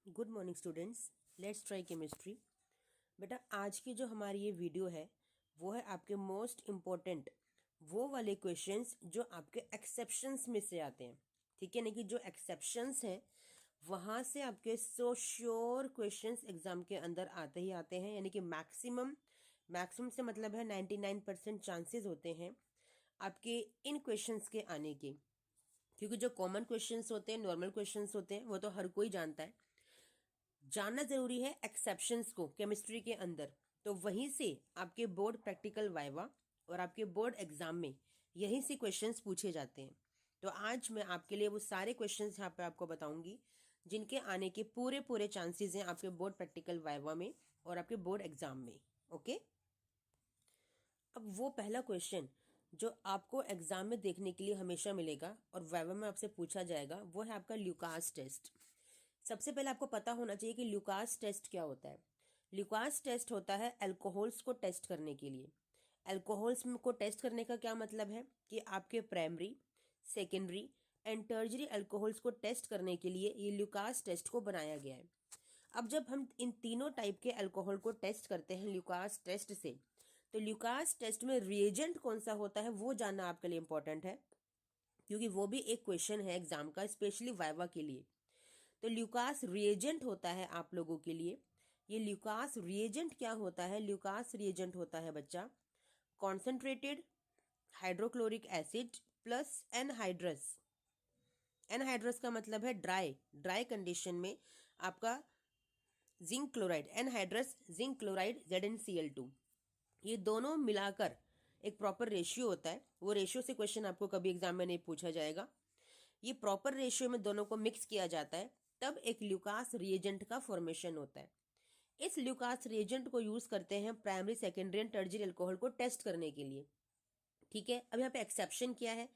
Good morning students, let's try chemistry. बेटा आज की जो हमारी ये वीडियो है वो है आपके मोस्ट इम्पोर्टेंट वो वाले क्वेश्चंस जो आपके एक्सेप्शंस में से आते हैं। ठीक है ना, कि जो एक्सेप्शंस हैं वहाँ से आपके सो श्योर क्वेश्चंस एग्जाम के अंदर आते ही आते हैं। यानी कि मैक्सिमम मैक्सिमम से मतलब है 99% चांसेस होते हैं आपके इन क्वेश्चंस के आने के। क्योंकि जो कॉमन क्वेश्चंस होते हैं, नॉर्मल क्वेश्चंस होते हैं, वो तो हर कोई जानता है। जानना जरूरी है एक्सेप्शंस को केमिस्ट्री के अंदर। तो वहीं से आपके बोर्ड प्रैक्टिकल वाइवा और आपके बोर्ड एग्जाम में यहीं से क्वेश्चंस पूछे जाते हैं। तो आज मैं आपके लिए वो सारे क्वेश्चंस यहाँ पे आपको बताऊंगी जिनके आने के पूरे पूरे चांसेस हैं आपके बोर्ड प्रैक्टिकल वाइवा में और आपके बोर्ड एग्जाम में। ओके, अब वो पहला क्वेश्चन जो आपको एग्जाम में देखने के लिए हमेशा मिलेगा और वाइवा में आपसे पूछा जाएगा वो है आपका ल्यूकास टेस्ट। सबसे पहले आपको पता होना चाहिए कि ल्यूकास टेस्ट क्या होता है। ल्यूकास टेस्ट होता है अल्कोहल्स को टेस्ट करने के लिए। अल्कोहल्स को टेस्ट करने का क्या मतलब है कि आपके प्राइमरी, सेकेंडरी एंड टर्जरी अल्कोहल्स को टेस्ट करने के लिए ये ल्यूकास टेस्ट को बनाया गया है। अब जब हम इन तीनों टाइप के अल्कोहल को टेस्ट करते हैं ल्यूकास टेस्ट से, तो ल्यूकास टेस्ट में रिएजेंट कौन सा होता है वो जानना आपके लिए इंपॉर्टेंट है, क्योंकि वो भी एक क्वेश्चन है एग्जाम का, स्पेशली वाइवा के लिए। तो ल्यूकास रिएजेंट होता है आप लोगों के लिए। ये ल्यूकास रिएजेंट क्या होता है? ल्यूकास रिएजेंट होता है बच्चा concentrated hydrochloric acid plus anhydrous. Anhydrous का मतलब है ड्राई ड्राई कंडीशन में आपका zinc chloride, anhydrous zinc chloride ZnCl2, ये दोनों मिलाकर एक प्रॉपर रेशियो होता है। वो रेशियो से क्वेश्चन आपको कभी एग्जाम में नहीं पूछा जाएगा। ये प्रॉपर रेशियो में दोनों को मिक्स किया जाता है, तब एक ल्यूकास रिएजेंट का फॉर्मेशन होता है। इस ल्यूकास रिएजेंट को यूज करते हैं प्राइमरी, सेकेंडरी एंड टर्जरी अल्कोहल को टेस्ट करने के लिए। ठीक है, अब यहाँ पे एक्सेप्शन क्या है?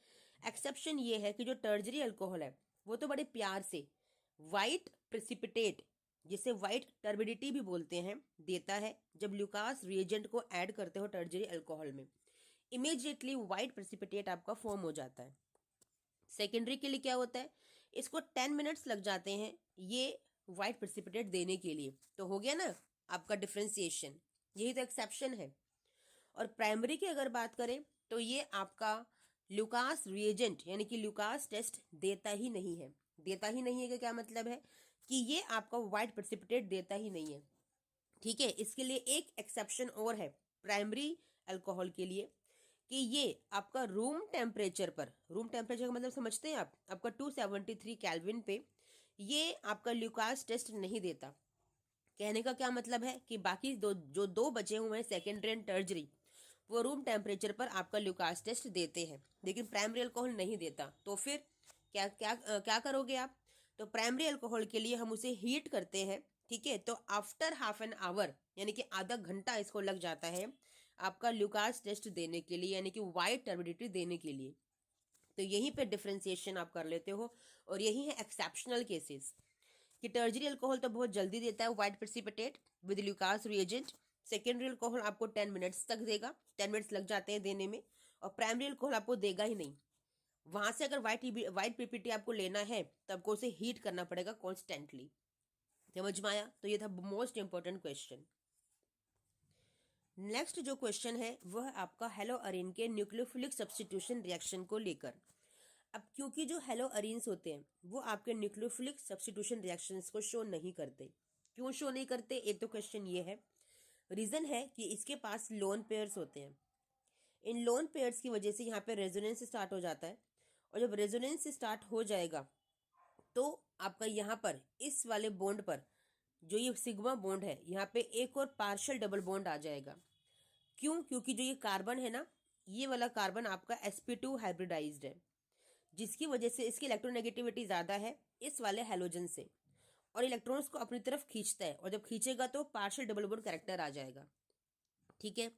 एक्सेप्शन ये है कि जो टर्जरी अल्कोहल है वो तो बड़े प्यार से व्हाइट प्रेसिपिटेट, जिसे व्हाइट टर्बिडिटी भी बोलते हैं, देता है। जब ल्यूकास रिएजेंट को ऐड करते हो टर्जरी अल्कोहल में, इमीडिएटली व्हाइट प्रेसिपिटेट आपका फॉर्म हो जाता है। सेकेंडरी के लिए क्या होता है? इसको 10 मिनट्स लग जाते हैं ये व्हाइट प्रेसिपिटेट देने के लिए। तो हो गया ना आपका डिफ्रेंसिएशन, यही तो एक्सेप्शन है। और प्राइमरी की अगर बात करें तो ये आपका ल्यूकास रिएजेंट यानी कि ल्यूकास टेस्ट देता ही नहीं है। देता ही नहीं है का क्या मतलब है? कि ये आपका व्हाइट प्रेसिपिटेट देता ही नहीं है। ठीक है, इसके लिए एक एक्सेप्शन और है प्राइमरी अल्कोहल के लिए, कि ये आपका रूम टेम्परेचर पर, रूम टेम्परेचर का मतलब समझते हैं आप, आपका 273 केल्विन पे ये आपका ल्यूकास टेस्ट नहीं देता। कहने का क्या मतलब है कि बाकी दो बचे हुए हैं सेकेंडरी एंड टर्जरी, वो रूम टेम्परेचर पर आपका ल्यूकास टेस्ट देते हैं, लेकिन प्राइमरी अल्कोहल नहीं देता। तो फिर क्या क्या क्या करोगे आप? तो प्राइमरी अल्कोहल के लिए हम उसे हीट करते हैं। ठीक है, तो आफ्टर हाफ एन आवर यानी कि आधा घंटा इसको लग जाता है आपका ल्यूकास टेस्ट देने के लिए, यानी कि वाइट टर्बिडिटी देने के लिए। तो यहीं पे डिफ्रेंसिएशन आप कर लेते हो, और यही है एक्सेप्शनल केसेस कि टर्जरी अल्कोहल तो बहुत जल्दी देता है white precipitate with Lucas reagent. Secondary alcohol आपको 10 मिनट्स तक देगा, 10 मिनट्स लग जाते हैं देने में, और प्राइमरी अल्कोहल आपको देगा ही नहीं। वहां से अगर व्हाइट पीपीटी आपको लेना है तो आपको उसे हीट करना पड़ेगा कॉन्स्टेंटली। समझ में आया? तो ये था मोस्ट इंपॉर्टेंट क्वेश्चन। नेक्स्ट जो क्वेश्चन है वह आपका हेलो अरीन के न्यूक्लियोफिलिक सब्स्टिट्यूशन रिएक्शन को लेकर। अब क्योंकि जो हेलो अरीन्स होते हैं वो आपके न्यूक्लियोफिलिक सब्स्टिट्यूशन रिएक्शंस को शो नहीं करते। क्यों शो नहीं करते? एक तो क्वेश्चन ये है। रीजन है कि इसके पास लोन पेयर्स होते हैं। इन लोन पेयर्स की वजह से यहाँ पे रेजोनेंस स्टार्ट हो जाता है, और जब रेजोनेंस स्टार्ट हो जाएगा तो आपका यहाँ पर इस वाले बॉन्ड पर जो ये सिग्मा बॉन्ड है यहाँ पे एक और पार्शियल डबल बॉन्ड आ जाएगा। क्यों? क्योंकि जो ये कार्बन है ना, ये वाला कार्बन आपका sp2 हाइब्रिडाइज्ड है, जिसकी वजह से इसकी इलेक्ट्रोनेगेटिविटी ज्यादा है इस वाले हैलोजन से, और इलेक्ट्रॉन्स को अपनी तरफ खींचता है, और जब खींचेगा तो पार्शियल डबल बॉन्ड कैरेक्टर आ जाएगा। ठीक है,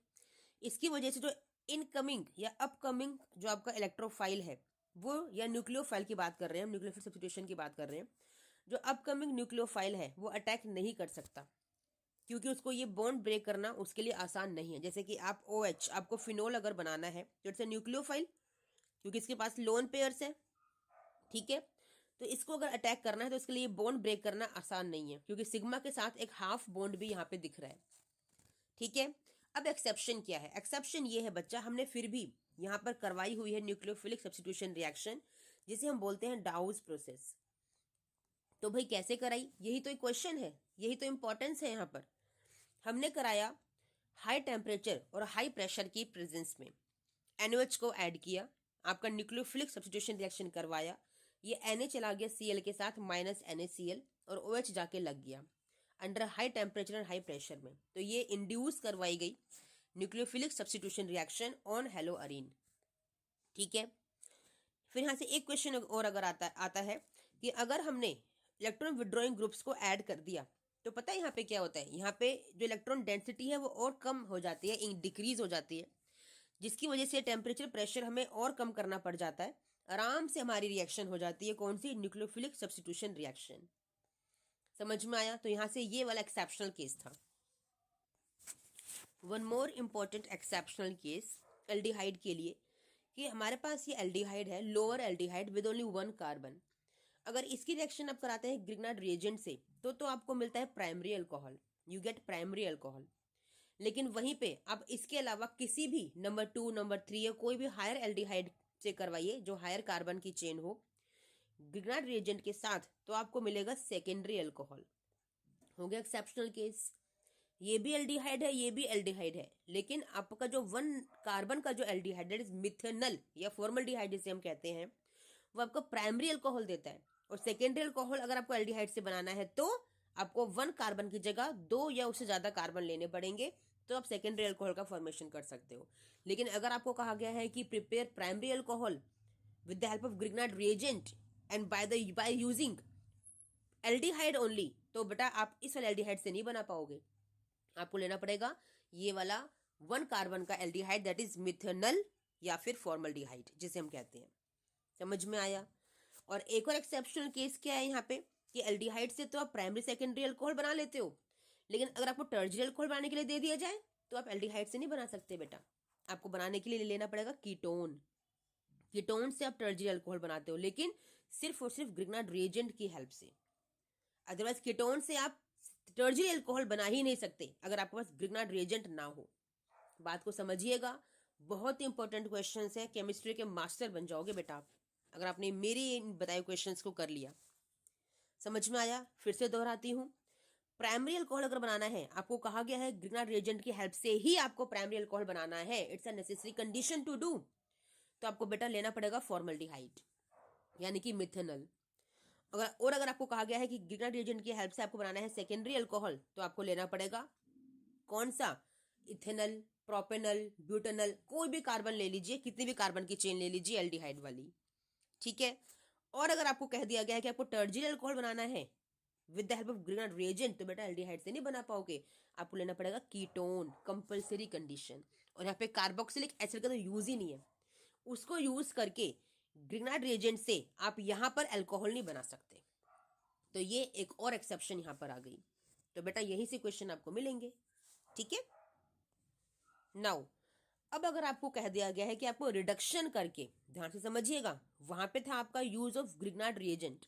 इसकी वजह से जो इनकमिंग या अपकमिंग जो आपका इलेक्ट्रोफाइल है वो, या न्यूक्लियोफाइल की बात कर रहे हैं हम, न्यूक्लियोफिलिक सब्स्टिट्यूशन की बात कर रहे हैं, जो अपकमिंग न्यूक्लियोफाइल है वो अटैक नहीं कर सकता, क्योंकि उसको ये बॉन्ड ब्रेक करना उसके लिए आसान नहीं है। जैसे कि आप OH, आपको फिनोल अगर बनाना है तो इट्स ए न्यूक्लियोफाइल, क्योंकि इसके पास लोन पेयर्स है। ठीक है, तो इसको अगर अटैक करना है तो इसके लिए बॉन्ड ब्रेक करना आसान नहीं है, क्योंकि सिग्मा के साथ एक हाफ बॉन्ड भी यहाँ पे दिख रहा है। ठीक है, अब एक्सेप्शन क्या है? एक्सेप्शन ये है बच्चा, हमने फिर भी यहाँ पर करवाई हुई है न्यूक्लियोफिलिक सब्स्टिट्यूशन रिएक्शन, जिसे हम बोलते हैं डाउज प्रोसेस। तो भाई कैसे कराई, यही तो एक क्वेश्चन है, यही तो इंपॉर्टेंस है यहाँ पर। हमने कराया हाई टेम्परेचर और हाई प्रेशर की प्रेजेंस में, NaOH को ऐड किया, आपका न्यूक्लियोफिलिक सब्स्टिट्यूशन रिएक्शन करवाया, ये Na चला गया Cl के साथ माइनस NaCl और OH जाके लग गया अंडर हाई टेम्परेचर और हाई प्रेशर में। तो ये इंड्यूस करवाई गई न्यूक्लियोफिलिक सब्स्टिट्यूशन रिएक्शन ऑन हेलोअरीन। ठीक है, फिर यहाँ से एक क्वेश्चन और अगर आता है कि अगर हमने इलेक्ट्रॉन विड्रॉइंग ग्रुप्स को ऐड कर दिया तो पता है यहाँ पे क्या होता है? यहाँ पे जो इलेक्ट्रॉन डेंसिटी है वो और कम हो जाती है, डिक्रीज हो जाती है, जिसकी वजह से टेम्परेचर प्रेशर हमें और कम करना पड़ जाता है। आराम से हमारी रिएक्शन हो जाती है, कौन सी? Nucleophilic substitution reaction. समझ में आया? तो यहाँ से ये वाला एक्सेप्शनल केस था। One more important exceptional case aldehyde के लिए, कि हमारे पास ये एल्डिहाइड है, lower aldehyde with only 1 carbon. अगर इसकी रिएक्शन आप कराते हैं ग्रिग्नार्ड रिएजेंट से तो आपको मिलता है primary alcohol, you get primary alcohol. लेकिन वहीं पे आप इसके अलावा किसी भी नंबर 2, नंबर 3 या कोई भी हायर एल्डिहाइड से करवाइए जो हायर कार्बन की चेन हो ग्रिग्नार्ड रिएजेंट के साथ, तो आपको मिलेगा सेकेंडरी अल्कोहल। हो गया एक्सेप्शनल केस। ये भी एल्डिहाइड है, ये भी एल्डिहाइड है, लेकिन आपका जो 1 कार्बन का जो एल्डिहाइड दैट इज मिथेनल या फॉर्मल्डिहाइड जिसे हम कहते हैं, वो आपको प्राइमरी अल्कोहल देता है। और सेकेंडरी अल्कोहल अगर आपको एल्डिहाइड से बनाना है तो आपको 1 कार्बन की जगह 2 या उससे ज्यादा कार्बन लेने पड़ेंगे, तो आप सेकेंडरी अल्कोहल का फॉर्मेशन कर सकते हो। लेकिन अगर आपको कहा गया है कि prepare primary alcohol with the help of Grignard reagent and by using aldehyde only, तो बेटा आप इस वाले एल्डिहाइड से नहीं बना पाओगे, आपको लेना पड़ेगा ये वाला 1 कार्बन का एल्डिहाइड दैट इज मिथेनल या फिर फॉर्मल्डिहाइड जिसे हम कहते हैं। समझ में आया? और एक और एक्सेप्शनल केस क्या है यहाँ पे कि एल्डिहाइड से तो आप प्राइमरी सेकेंडरी अल्कोहल बना लेते हो, लेकिन अगर आपको टर्जियरी अल्कोहल बनाने के लिए दे दिया जाए तो आप एल्डिहाइड से नहीं बना सकते बेटा, आपको बनाने के लिए लेना पड़ेगा कीटोन। कीटोन से आप टर्जियरी अल्कोहल बनाते हो, लेकिन सिर्फ और सिर्फ ग्रिग्नार्ड रिएजेंट की हेल्प से। अदरवाइज कीटोन से आप टर्जियरी अल्कोहल बना ही नहीं सकते अगर आपके पास ग्रिग्नार्ड रिएजेंट ना हो। बात को समझिएगा, बहुत इंपॉर्टेंट क्वेश्चन है, केमिस्ट्री के मास्टर बन जाओगे बेटा आप अगर आपने मेरी बताए क्वेश्चंस को कर लिया। समझ में आया? फिर से दोहराती हूँ, प्राइमरी अल्कोहल अगर बनाना है, आपको कहा गया है ग्रिग्नार्ड रिएजेंट की हेल्प से ही आपको प्राइमरी अल्कोहल बनाना है, it's a necessary condition to do, तो आपको बेटा लेना पड़ेगा फॉर्मल्डिहाइड यानी कि मिथेनल। अगर आपको कहा गया है कि ग्रिग्नार्ड रिएजेंट की हेल्प से आपको बनाना है सेकेंडरी अल्कोहल, तो आपको लेना पड़ेगा कौन सा? इथेनल, प्रोपेनल, ब्यूटेनल, कोई भी कार्बन ले लीजिए, कितनी भी कार्बन की चेन ले लीजिए एल्डिहाइड वाली। ठीक है, और अगर आपको कह दिया गया है कि आपको टर्जियरी अल्कोहल बनाना है with the help of Grignard reagent, तो बेटा एल्डिहाइड से नहीं बना पाओगे, आपको लेना पड़ेगा कीटोन, कंपल्सरी कंडीशन। और यहाँ पे कार्बोक्सिलिक एसिड का तो यूज ही नहीं है, उसको यूज करके ग्रिग्नार्ड रिएजेंट से आप यहाँ पर अल्कोहल नहीं बना सकते। तो ये एक और एक्सेप्शन यहाँ पर आ गई। तो बेटा यही से क्वेश्चन आपको मिलेंगे। ठीक है, नाउ अब अगर आपको कह दिया गया है कि आपको रिडक्शन करके, ध्यान से समझिएगा, वहां पे था आपका यूज ऑफ ग्रिग्नार्ड रिएजेंट,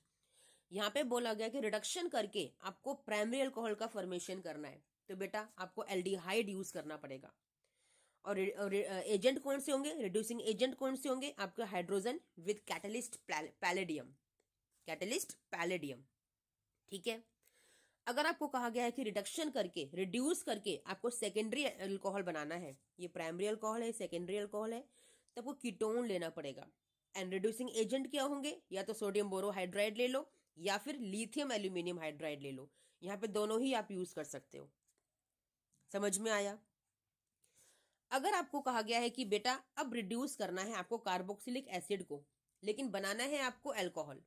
यहाँ पे बोला गया कि रिडक्शन करके आपको प्राइमरी अल्कोहल का फॉर्मेशन करना है, तो बेटा आपको एल्डिहाइड यूज करना पड़ेगा। और एजेंट कौन से होंगे? रिड्यूसिंग एजेंट कौन से होंगे? आपका hydrogen with catalyst palladium, catalyst palladium. ठीक है, अगर आपको कहा गया है कि रिडक्शन करके, रिड्यूस करके आपको सेकेंडरी अल्कोहल बनाना है, ये प्राइमरी अल्कोहल है, सेकेंडरी अल्कोहल है, तो आपको कीटोन लेना पड़ेगा। एंड रिड्यूसिंग एजेंट क्या होंगे? या तो सोडियम बोरोहाइड्राइड ले लो या फिर लिथियम एल्यूमिनियम हाइड्राइड ले लो, यहाँ पे दोनों ही आप यूज कर सकते हो। समझ में आया? अगर आपको कहा गया है कि बेटा अब रिड्यूस करना है आपको कार्बोक्सिलिक एसिड को, लेकिन बनाना है आपको अल्कोहल,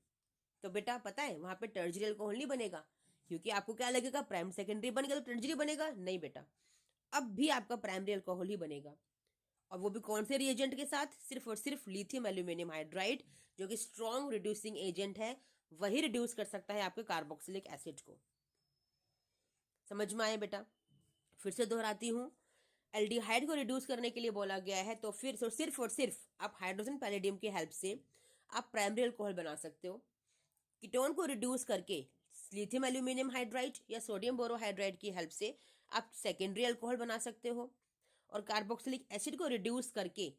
तो बेटा पता है वहां पे टर्जियरी अल्कोहल नहीं बनेगा, क्योंकि आपको क्या लगेगा प्राइम सेकेंडरी बनेगा तो टर्जियरी बनेगा, नहीं बेटा, अब भी आपका प्राइमरी अल्कोहल ही बनेगा। और वो भी कौन से रिएजेंट के साथ? सिर्फ और सिर्फ लिथियम एल्यूमिनियम हाइड्राइड, जो कि स्ट्रॉन्ग रिड्यूसिंग एजेंट है, वही रिड्यूस कर सकता है आपके कार्बोक्सिलिक एसिड को। समझ में आया बेटा? फिर से दोहराती हूँ, एल्डिहाइड को रिड्यूस करने के लिए बोला गया है, तो फिर सिर्फ और सिर्फ आप हाइड्रोजन पैलेडियम की हेल्प से आप प्राइमरी अल्कोहल बना सकते हो। कीटोन को रिड्यूस करके लिथियम एल्यूमिनियम हाइड्राइड या सोडियम बोरोहाइड्राइड की हेल्प से आप सेकेंडरी अल्कोहल बना सकते हो, और कार्बोक्सिलिक एसिड को रिड्यूस करके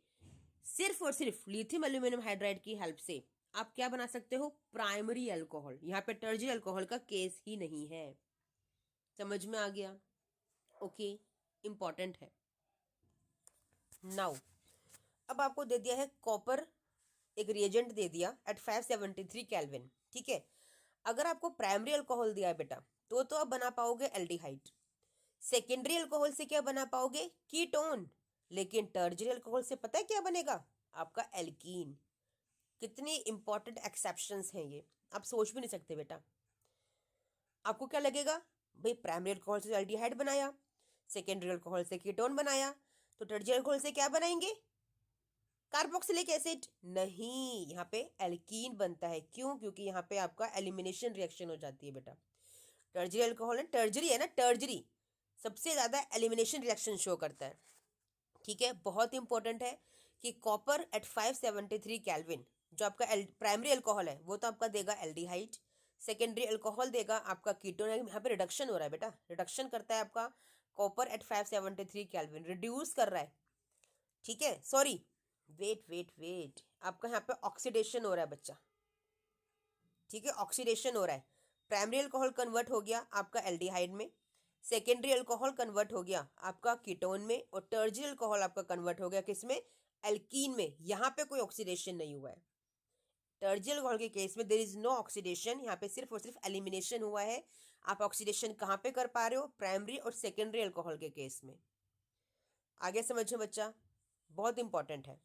सिर्फ और सिर्फ लिथियम एल्यूमिनियम हाइड्राइड की हेल्प से आप क्या बना सकते हो, प्राइमरी अल्कोहल। यहाँ पे टर्जियरी अल्कोहल का केस ही नहीं है। समझ में आ गया? ओके, इंपॉर्टेंट है। नाउ अब आपको दे दिया है कॉपर, एक रिएजेंट दे दिया एट 573 केल्विन, ठीक है। अगर आपको प्राइमरी अल्कोहल दिया है बेटा, तो आप बना पाओगे एल्डिहाइड। सेकेंडरी अल्कोहल से क्या बना पाओगे, कीटोन। लेकिन टर्जियरी अल्कोहल से पता है क्या बनेगा, आपका एल्कीन। कितनी इंपॉर्टेंट एक्सेप्शंस हैं ये, आप सोच भी नहीं सकते बेटा। आपको क्या लगेगा, भाई प्राइमरी अल्कोहल से एल्डिहाइड बनाया, सेकेंडरी अल्कोहल से कीटोन बनाया, तो टर्जियरी अल्कोहल से क्या बनाएंगे, कार्बोक्सिलिक एसिड। नहीं, यहाँ पे एल्कीन बनता है। क्यों? क्योंकि यहाँ पे आपका एलिमिनेशन रिएक्शन हो जाती है बेटा। टर्जियरी अल्कोहल टर्जरी है ना, टर्जरी सबसे ज्यादा एलिमिनेशन रिएक्शन शो करता है, ठीक है। बहुत इंपॉर्टेंट है कि कॉपर एट 573 केल्विन जो आपका प्राइमरी अल्कोहल है वो तो आपका देगा एल्डिहाइड, सेकेंडरी अल्कोहल देगा आपका कीटोन। यहाँ पे रिडक्शन हो रहा है बेटा, रिडक्शन करता है आपका कॉपर एट 573 केल्विन, रिड्यूस कर रहा है, ठीक है। सॉरी, वेट, आपका यहाँ पे ऑक्सीडेशन हो रहा है बच्चा, ठीक है, ऑक्सीडेशन हो रहा है। प्राइमरी अल्कोहल कन्वर्ट हो गया आपका एल्डिहाइड में, सेकेंडरी अल्कोहल कन्वर्ट हो गया आपका कीटोन में, और टर्जियरी अल्कोहल आपका कन्वर्ट हो गया किसमें, एल्कीन में। यहाँ पे कोई ऑक्सीडेशन नहीं हुआ है। टर्जियरी अल्कोहल के केस में देयर इज नो ऑक्सीडेशन, यहाँ पे सिर्फ और सिर्फ एलिमिनेशन हुआ है। आप ऑक्सीडेशन कहाँ पे कर पा रहे हो, प्राइमरी और सेकेंडरी अल्कोहल के केस में। आगे समझो बच्चा, बहुत इंपॉर्टेंट है।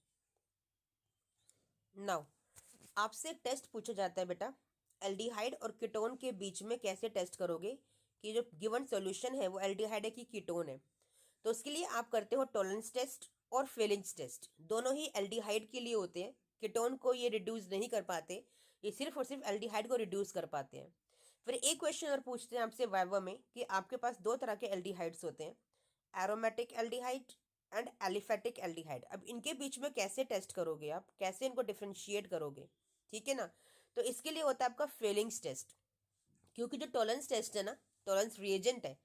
नाउ आपसे एक टेस्ट पूछा जाता है बेटा, एल्डिहाइड और कीटोन के बीच में कैसे टेस्ट करोगे कि जो गिवन सॉल्यूशन है वो एल्डिहाइड है कि कीटोन है। तो उसके लिए आप करते हो टॉलरेंस टेस्ट और फेलिंग्स टेस्ट। दोनों ही एल्डिहाइड के लिए होते हैं, कीटोन को ये रिड्यूस नहीं कर पाते, ये सिर्फ और सिर्फ एल्डिहाइड को रिड्यूस कर पाते हैं। फिर एक क्वेश्चन और पूछते हैं आपसे वाइवा में कि आपके पास दो तरह के एल्डिहाइड्स होते हैं, aromatic aldehyde and aliphatic aldehyde. अब इनके बीच में कैसे टेस्ट करोगे, आप कैसे इनको डिफ्रेंशिएट करोगे, ठीक है ना। तो इसके लिए होता है आपका फेलिंग्स टेस्ट, क्योंकि जो टॉलरेंस टेस्ट है ना, टॉलरेंस रिएजेंट है,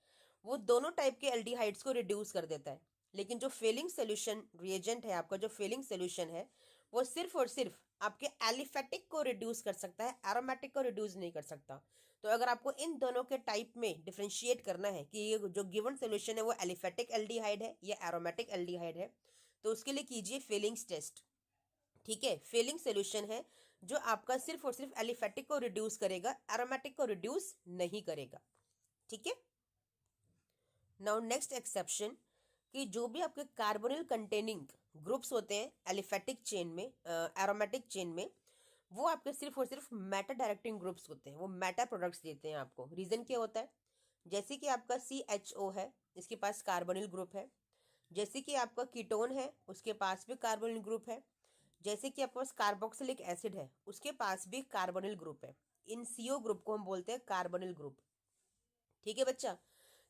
वो दोनों टाइप के एल्डिहाइड्स को रिड्यूस कर देता है। लेकिन जो फेलिंग सोल्यूशन रिएजेंट है आपका, जो फेलिंग सोल्यूशन है, वो सिर्फ और सिर्फ आपके एलिफेटिक को रिड्यूस कर सकता है, एरोमेटिक को रिड्यूस नहीं कर सकता। तो अगर आपको इन दोनों के टाइप में डिफ्रेंशिएट करना है कि ये जो गिवन सोल्यूशन है वो एलिफेटिक एल्डिहाइड है या एरोमेटिक एल्डिहाइड है, तो उसके लिए कीजिए फेलिंग्स टेस्ट, ठीक है। फेलिंग सोल्यूशन है जो आपका सिर्फ और सिर्फ एलिफेटिक को रिड्यूस करेगा, एरोमेटिक को रिड्यूस नहीं करेगा, ठीक है। नाउ नेक्स्ट एक्सेप्शन, कि जो भी आपके कार्बोनिल कंटेनिंग ग्रुप्स होते हैं एलिफेटिक चेन में, एरोमेटिक चेन में, वो आपके सिर्फ और सिर्फ मेटा डायरेक्टिंग ग्रुप्स होते हैं, वो मेटा प्रोडक्ट्स देते हैं आपको। रीजन क्या होता है, जैसे कि आपका CHO है, इसके पास कार्बोनिल ग्रुप है। जैसे कि आपका कीटोन है, उसके पास भी कार्बोनिल ग्रुप है। जैसे कि आपके पास कार्बोक्सिलिक एसिड है, उसके पास भी कार्बोनिल ग्रुप है। इन CO ग्रुप को हम बोलते हैं कार्बोनिल ग्रुप, ठीक है बच्चा।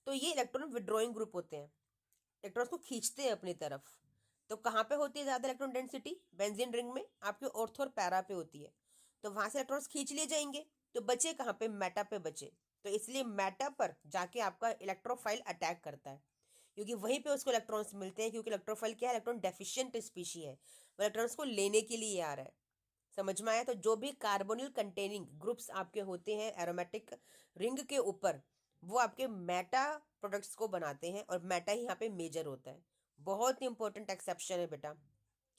तो ये इलेक्ट्रॉन विड्रॉइंग ग्रुप होते हैं, इलेक्ट्रॉन्स को खींचते हैं अपनी तरफ। तो कहाँ पे होती है ज्यादा इलेक्ट्रॉन डेंसिटी, बेंजीन रिंग में, आपके ऑर्थो और पैरा पे होती है। तो वहां से इलेक्ट्रॉन्स खींच लिए जाएंगे, तो बचे कहाँ पे, मेटा पे बचे। तो इसलिए मेटा पर जाके आपका इलेक्ट्रोफाइल अटैक करता है, क्योंकि वहीं पे उसको इलेक्ट्रॉन्स मिलते हैं। क्योंकि इलेक्ट्रोफाइल क्या है, इलेक्ट्रॉन डेफिशिएंट स्पीशी है, वो इलेक्ट्रॉन्स को लेने के लिए आ रहा है। समझ में आया? तो जो भी कार्बोनिल कंटेनिंग ग्रुप्स आपके होते हैं एरोमेटिक रिंग के ऊपर, वो आपके मेटा प्रोडक्ट्स को बनाते हैं, और मेटा ही यहाँ पे मेजर होता है। बहुत इंपॉर्टेंट एक्सेप्शन है बेटा,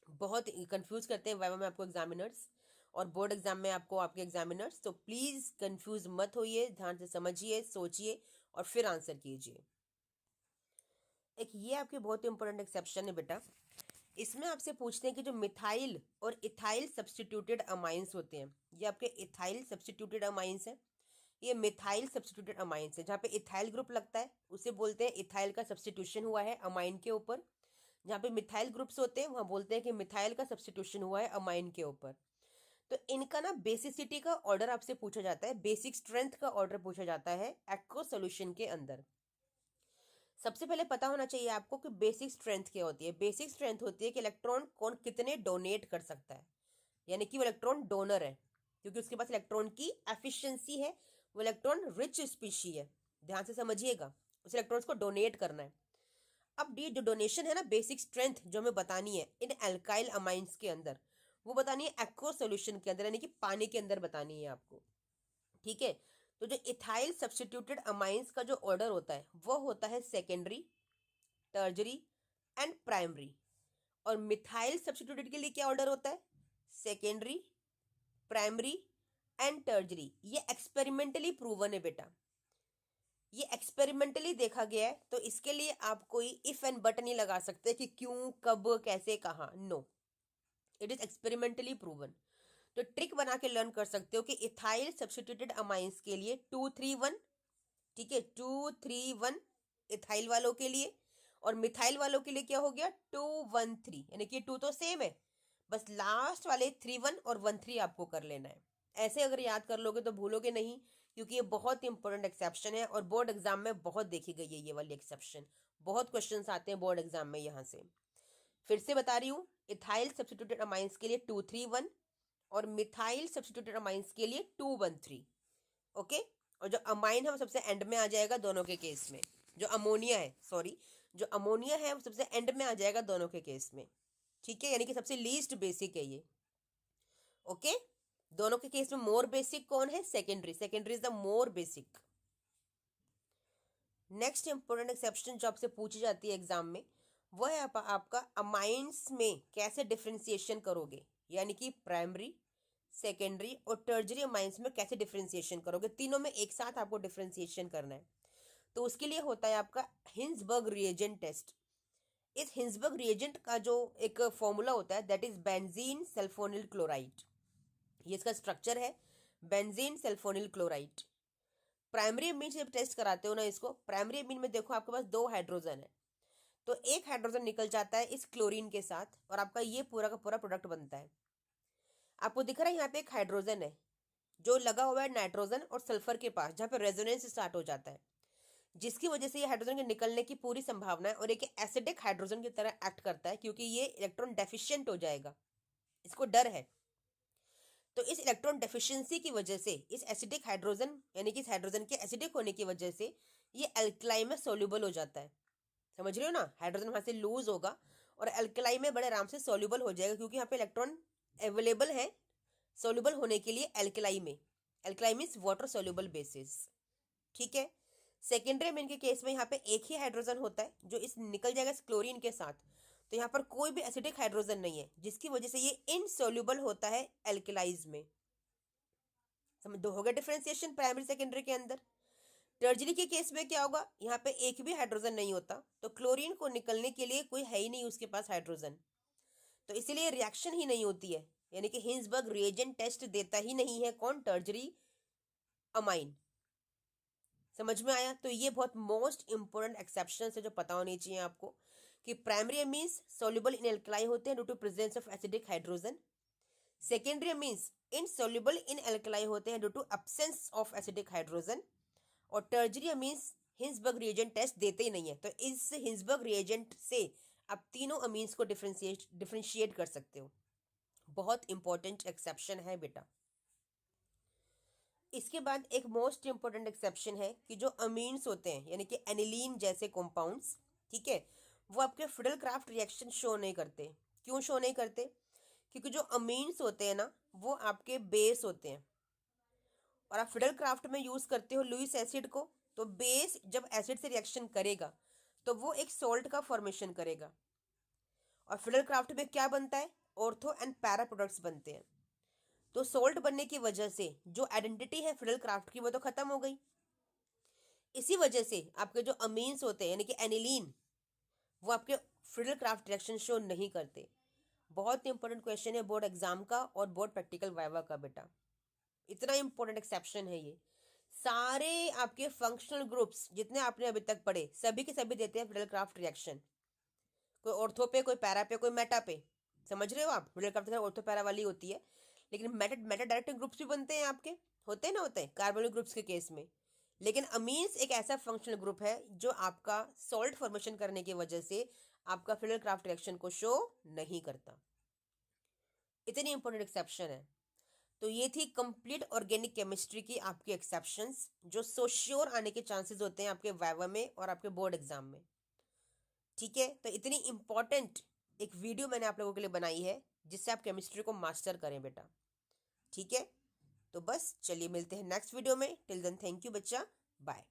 बहुत कंफ्यूज करते हैं वाइवा में आपको एग्जामिनर्स, और बोर्ड एग्जाम में आपको आपके एग्जामिनर्स। तो प्लीज कंफ्यूज मत होइए, ध्यान से समझिए, सोचिए और फिर आंसर कीजिए। एक ये आपके बहुत इंपॉर्टेंट एक्सेप्शन है बेटा, इसमें आपसे पूछते हैं कि जो मिथाइल और इथाइल सब्स्टिट्यूटेड अमाइंस होते हैं, ये आपके इथाइल सब्स्टिट्यूटेड अमाइंस है, ये मिथाइल सब्स्टिट्यूटेड अमाइंस है। जहाँ पे इथाइल ग्रुप लगता है उसे बोलते हैं इथाइल का सब्स्टिट्यूशन हुआ है अमाइन के ऊपर। जहाँ पे मिथाइल ग्रुप्स होते हैं वहाँ बोलते हैं कि मिथाइल का सब्स्टिट्यूशन हुआ है अमाइन के ऊपर। तो इनका ना बेसिसिटी का ऑर्डर आपसे पूछा जाता है, बेसिक स्ट्रेंथ का ऑर्डर पूछा जाता है एक्व सोल्यूशन के अंदर। सबसे पहले पता होना चाहिए आपको कि बेसिक स्ट्रेंथ क्या होती है। बेसिक स्ट्रेंथ होती है कि इलेक्ट्रॉन कौन कितने डोनेट कर सकता है, यानी कि वो इलेक्ट्रॉन डोनर है, क्योंकि उसके पास इलेक्ट्रॉन की एफिशिएंसी है, वो इलेक्ट्रॉन रिच स्पीशी है। ध्यान से समझिएगा, उस इलेक्ट्रॉन्स को डोनेट करना है। अब डी जो डोनेशन है ना, बेसिक स्ट्रेंथ जो हमें बतानी है इन एल्काइल अमाइंस के अंदर, वो बतानी है एक्व सॉल्यूशन के अंदर, यानी कि पानी के अंदर बतानी है आपको। ठीक है, तो जो इथाइल सब्स्टिट्यूटेड अमाइंस का जो ऑर्डर होता है वो होता है सेकेंडरी, टर्जरी एंड प्राइमरी। और मिथाइल सब्स्टिट्यूटेड के लिए क्या ऑर्डर होता है? Secondary, primary and टर्जरी। ये एक्सपेरिमेंटली प्रूवन है बेटा, ये एक्सपेरिमेंटली देखा गया है, तो इसके लिए आप कोई इफ एंड बट नहीं लगा सकते कि क्यों, कब, कैसे, कहाँ। No, it is experimentally proven. तो ट्रिक बना के लर्न कर सकते हो कि इथाइल सब्स्टिट्यूटेड अमाइंस के लिए 231, ठीक है, 231 इथाइल वालों के लिए, और मिथाइल वालों के लिए क्या हो गया 213, यानी कि 2 तो सेम है, बस लास्ट वाले 31 और 13 आपको कर लेना है। ऐसे अगर याद कर लोगे तो भूलोगे नहीं, क्योंकि ये बहुत इंपॉर्टेंट एक्सेप्शन है और बोर्ड एग्जाम में बहुत देखी गई है ये वाली एक्सेप्शन। बहुत क्वेश्चंस आते हैं बोर्ड एग्जाम में यहाँ से। फिर से बता रही हूँ, इथाइल सब्स्टिट्यूटेड अमाइंस के लिए 231 और मिथाइल सब्स्टिट्यूटेड अमाइंस के लिए 213। ओके, और जो अमाइन है वो सबसे एंड में आ जाएगा दोनों के केस में। जो अमोनिया है, सॉरी, जो अमोनिया है वो सबसे एंड में आ जाएगा दोनों के केस में। ठीक है, यानी कि सबसे लीस्ट बेसिक है ये। ओके, दोनों के केस में मोर बेसिक कौन है? Secondary. Secondary is the more basic. Next important exception जो आपसे पूछी जाती है एग्जाम में, वो है आपका अमाइंस में कैसे डिफ्रेंसिएशन करोगे, यानी कि प्राइमरी, सेकेंडरी और टर्जरी अमाइंस में कैसे डिफ्रेंसिएशन करोगे। तीनों में एक साथ आपको डिफ्रेंसिएशन करना है। तो उसके लिए होता है आपका हिंसबर्ग रिएजेंट टेस्ट। इस हिंसबर्ग रिएजेंट का जो एक फॉर्मूला होता है that is benzene sulphonyl chloride. ये इसका स्ट्रक्चर है, benzene sulphonyl chloride. Primary amine से जब टेस्ट कराते हो ना इसको, प्राइमरी अमीन में देखो आपके पास 2 हाइड्रोजन है, तो एक हाइड्रोजन निकल जाता है इस क्लोरीन के साथ और आपका ये पूरा का पूरा प्रोडक्ट बनता है। आपको दिख रहा है यहाँ पे एक हाइड्रोजन है जो लगा हुआ है नाइट्रोजन और सल्फर के पास, जहाँ पे रेजोनेंस स्टार्ट हो जाता है, जिसकी वजह से ये हाइड्रोजन के निकलने की पूरी संभावना है और एक एसिडिक हाइड्रोजन की तरह एक्ट करता है, क्योंकि ये इलेक्ट्रॉन डेफिशिएंट हो जाएगा, इसको डर है। तो इस इलेक्ट्रॉन डेफिशिएंसी की वजह से इस एसिडिक हाइड्रोजन, यानी कि इस हाइड्रोजन के एसिडिक होने की वजह से ये एल्कलाई में सोल्यूबल हो जाता है। समझ रहे हो ना, हाइड्रोजन वहां से लूज होगा और एल्कलाई में बड़े आराम से सोल्यूबल हो जाएगा, क्योंकि यहाँ पे इलेक्ट्रॉन अवेलेबल है सोल्यूबल होने के लिए एल्कलाई में। Alkali means water soluble basis. ठीक है, सेकेंडरी अमीन के केस में यहाँ पे एक ही हाइड्रोजन होता है जो इस निकल जाएगा इस क्लोरीन के साथ, तो यहाँ पर कोई भी एसिडिक हाइड्रोजन नहीं है, जिसकी वजह से ये इनसोल्यूबल होता है एल्कलाइज में। समझ दो हो गया डिफरेंशिएशन प्राइमरी सेकेंडरी के अंदर। टर्जरी के केस में क्या होगा, यहाँ पे एक भी हाइड्रोजन नहीं होता, तो क्लोरीन को निकलने के लिए कोई है ही नहीं उसके पास हाइड्रोजन, तो इसीलिए रिएक्शन ही नहीं होती है, यानी कि हिंसबर्ग रिएजेंट टेस्ट देता ही नहीं है कौन? टर्जरी अमाइन। समझ में आया? तो ये बहुत मोस्ट इंपोर्टेंट एक्सेप्शन है जो पता होनी चाहिए आपको, कि primary amines soluble in alkali होते हैं due to presence of acidic hydrogen, secondary amines insoluble in alkali होते हैं due to absence of acidic hydrogen, और tertiary amines Hinsberg reagent test देते ही नहीं है। तो इस हिंसबर्ग रिएजेंट से आप तीनों अमीन्स को डिफ्रेंशिएट कर सकते हो। बहुत इंपॉर्टेंट एक्सेप्शन है बेटा। इसके बाद एक मोस्ट इंपॉर्टेंट एक्सेप्शन है कि जो अमीन्स होते हैं, यानी कि एनिलीन जैसे कॉम्पाउंड्स, ठीक है, वो आपके फिडल क्राफ्ट रिएक्शन शो नहीं करते। क्यों शो नहीं करते? क्योंकि जो अमीन्स होते हैं ना वो आपके बेस होते हैं, और आप फिडल क्राफ्ट में यूज करते हो लुईस एसिड को, तो बेस जब एसिड से रिएक्शन करेगा तो वो एक सॉल्ट का फॉर्मेशन करेगा, और फिडल क्राफ्ट में क्या बनता है? ऑर्थो एंड पैरा प्रोडक्ट्स बनते हैं। तो सोल्ट बनने की वजह से जो आइडेंटिटी है फिडल क्राफ्ट की वो तो खत्म हो गई। इसी वजह से आपके जो अमीन्स होते हैं यानी कि एनिलीन, वो आपके फिडल क्राफ्ट रिएक्शन शो नहीं करते। बहुत इंपॉर्टेंट क्वेश्चन है बोर्ड एग्जाम का और बोर्ड प्रैक्टिकल वाइवा का बेटा, इतना इंपॉर्टेंट एक्सेप्शन है ये। सारे आपके फंक्शनल ग्रुप्स जितने आपने अभी तक पढ़े सभी के सभी देते हैं फिडल क्राफ्ट रिएक्शन, कोई ऑर्थो पे, कोई पैरा पे, कोई मेटा पे। समझ रहे हो आप? फिडल क्राफ्ट ऑर्थो पैरा वाली होती है, लेकिन मेटा डायरेक्ट ग्रुप्स भी बनते हैं आपके, होते हैं ना, होते हैं कार्बोनिल ग्रुप्स के केस में। लेकिन अमीन्स एक ऐसा फंक्शनल ग्रुप है जो आपका सॉल्ट फॉर्मेशन करने की वजह से आपका फिडल क्राफ्ट रिएक्शन को शो नहीं करता। इतनी इंपॉर्टेंट एक्सेप्शन है। तो ये थी कंप्लीट ऑर्गेनिक केमिस्ट्री की आपकी एक्सेप्शंस, जो सो श्योर आने के चांसेस होते हैं आपके वाइवा में और आपके बोर्ड एग्जाम में। ठीक है, तो इतनी इंपॉर्टेंट एक वीडियो मैंने आप लोगों के लिए बनाई है जिससे आप केमिस्ट्री को मास्टर करें बेटा। ठीक है, तो बस चलिए मिलते हैं नेक्स्ट वीडियो में। टिल देन थैंक यू बच्चा, बाय।